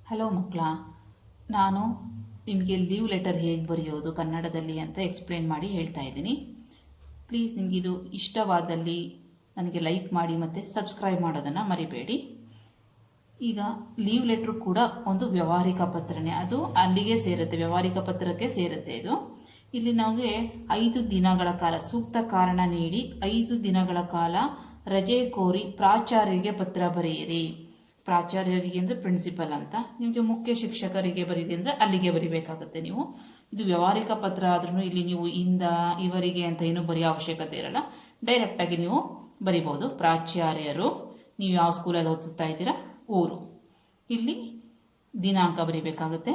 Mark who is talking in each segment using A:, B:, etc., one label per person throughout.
A: Hello ಮಕ್ಕಳ, ನಾನು ನಿಮಗೆ ಲೀವ್ ಲೆಟರ್ ಹೇಗೆ ಬರೆಯೋದು ಕನ್ನಡದಲ್ಲಿ ಅಂತ ಎಕ್ಸ್ಪ್ಲೇನ್ ಮಾಡಿ ಹೇಳ್ತಾ ಇದ್ದೀನಿ. ಪ್ಲೀಸ್ ನಿಮಗಿದು ಇಷ್ಟವಾದಲ್ಲಿ ನನಗೆ ಲೈಕ್ ಮಾಡಿ ಮತ್ತು ಸಬ್ಸ್ಕ್ರೈಬ್ ಮಾಡೋದನ್ನು ಮರಿಬೇಡಿ. ಈಗ ಲೀವ್ ಲೆಟ್ರು ಕೂಡ ಒಂದು ವ್ಯಾವಹಾರಿಕ ಪತ್ರನೇ, ಅದು ಅಲ್ಲಿಗೆ ಸೇರುತ್ತೆ, ವ್ಯಾವಹಾರಿಕ ಪತ್ರಕ್ಕೆ ಸೇರುತ್ತೆ. ಇದು ಇಲ್ಲಿ ನಮಗೆ 5 ದಿನಗಳ ಕಾಲ ಸೂಕ್ತ ಕಾರಣ ನೀಡಿ 5 ದಿನಗಳ ಕಾಲ ರಜೆ ಕೋರಿ ಪ್ರಾಚಾರ್ಯರಿಗೆ ಪತ್ರ ಬರೆಯಿರಿ. ಪ್ರಾಚಾರ್ಯರಿಗೆ ಅಂದರೆ ಪ್ರಿನ್ಸಿಪಲ್ ಅಂತ, ನಿಮಗೆ ಮುಖ್ಯ ಶಿಕ್ಷಕರಿಗೆ ಬರೀರಿ ಅಂದರೆ ಅಲ್ಲಿಗೆ ಬರಿಬೇಕಾಗುತ್ತೆ ನೀವು. ಇದು ವ್ಯಾವಹಾರಿಕ ಪತ್ರ ಆದ್ರೂ ಇಲ್ಲಿ ನೀವು ಇಂದ ಇವರಿಗೆ ಅಂತ ಏನೂ ಬರೆಯೋ ಅವಶ್ಯಕತೆ ಇರಲ್ಲ, ಡೈರೆಕ್ಟಾಗಿ ನೀವು ಬರಿಬೋದು. ಪ್ರಾಚಾರ್ಯರು, ನೀವು ಯಾವ ಸ್ಕೂಲಲ್ಲಿ ಓದುತ್ತಾ ಇದ್ದೀರಾ, ಊರು, ಇಲ್ಲಿ ದಿನಾಂಕ ಬರಿಬೇಕಾಗುತ್ತೆ.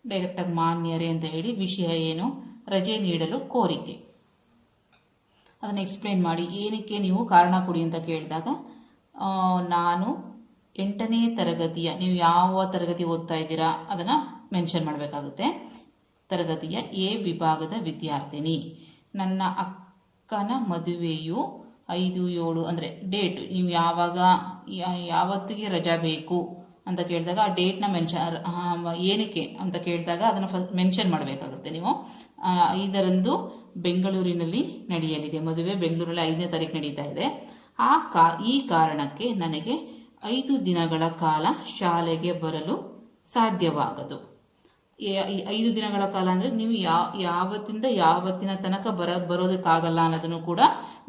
A: ಡೈರೆಕ್ಟಾಗಿ ಮಾನ್ಯರೇ ಅಂತ ಹೇಳಿ ವಿಷಯ ಏನು, ರಜೆ ನೀಡಲು ಕೋರಿಕೆ, ಅದನ್ನು ಎಕ್ಸ್ಪ್ಲೇನ್ ಮಾಡಿ. ಏನಕ್ಕೆ ನೀವು ಕಾರಣ ಕೊಡಿ ಅಂತ ಕೇಳಿದಾಗ ನಾನು 8ನೇ ತರಗತಿಯ, ನೀವು ಯಾವ ತರಗತಿ ಓದ್ತಾ ಇದ್ದೀರಾ ಅದನ್ನು ಮೆನ್ಷನ್ ಮಾಡಬೇಕಾಗುತ್ತೆ. ತರಗತಿಯ ಎ ವಿಭಾಗದ ವಿದ್ಯಾರ್ಥಿನಿ, ನನ್ನ ಅಕ್ಕನ ಮದುವೆಯು 5/7 ಅಂದರೆ ಡೇಟ್, ನೀವು ಯಾವತ್ತಿಗೆ ರಜಾ ಬೇಕು ಅಂತ ಕೇಳಿದಾಗ ಆ ಡೇಟ್ನ ಏನಕ್ಕೆ ಅಂತ ಕೇಳಿದಾಗ ಅದನ್ನು ಮೆನ್ಷನ್ ಮಾಡಬೇಕಾಗುತ್ತೆ. ನೀವು 5ರಂದು ಬೆಂಗಳೂರಿನಲ್ಲಿ ನಡೆಯಲಿದೆ ಮದುವೆ, ಬೆಂಗಳೂರಲ್ಲಿ 5ನೇ ತಾರೀಕು ನಡೀತಾ ಇದೆ. ಈ ಕಾರಣಕ್ಕೆ ನನಗೆ 5 ದಿನಗಳ ಕಾಲ ಶಾಲೆಗೆ ಬರಲು ಸಾಧ್ಯವಾಗದು. 5 ದಿನಗಳ ಕಾಲ ಅಂದರೆ ನೀವು ಯಾವತ್ತಿಂದ ಯಾವತ್ತಿನ ತನಕ ಬರೋದಕ್ಕಾಗಲ್ಲ ಅನ್ನೋದನ್ನು ಕೂಡ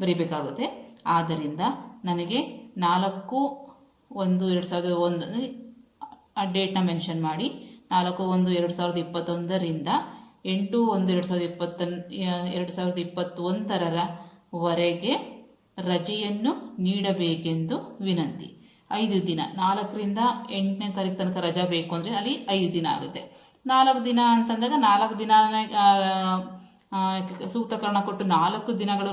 A: ಬರೀಬೇಕಾಗುತ್ತೆ. ಆದ್ದರಿಂದ ನನಗೆ 4/1/2021 ಆ ಡೇಟ್ನ ಮೆನ್ಷನ್ ಮಾಡಿ, 4/1/2021ರಿಂದ 8/1/2021 ರಜೆಯನ್ನು ನೀಡಬೇಕೆಂದು ವಿನಂತಿ. 5 ದಿನ, 4ರಿಂದ 8ನೇ ತಾರೀಕು ತನಕ ರಜಾ ಬೇಕು ಅಂದರೆ ಅಲ್ಲಿ 5 ದಿನ ಆಗುತ್ತೆ. 4 ದಿನ ಅಂತಂದಾಗ 4 ದಿನ ಸೂಕ್ತ ಕಾರಣ ಕೊಟ್ಟು 4 ದಿನಗಳು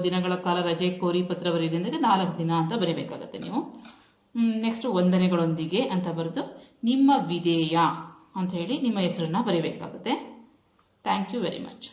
A: ದಿನಗಳ ಕಾಲ ರಜೆ ಕೋರಿ ಪತ್ರ ಬರೀರಿ ಅಂದರೆ 4 ದಿನ ಅಂತ ಬರೀಬೇಕಾಗತ್ತೆ ನೀವು. ನೆಕ್ಸ್ಟ್ ವಂದನೆಗಳೊಂದಿಗೆ ಅಂತ ಬರೆದು ನಿಮ್ಮ ವಿಧೇಯ ಅಂತ ಹೇಳಿ ನಿಮ್ಮ ಹೆಸರನ್ನ ಬರೀಬೇಕಾಗುತ್ತೆ. Thank you very much.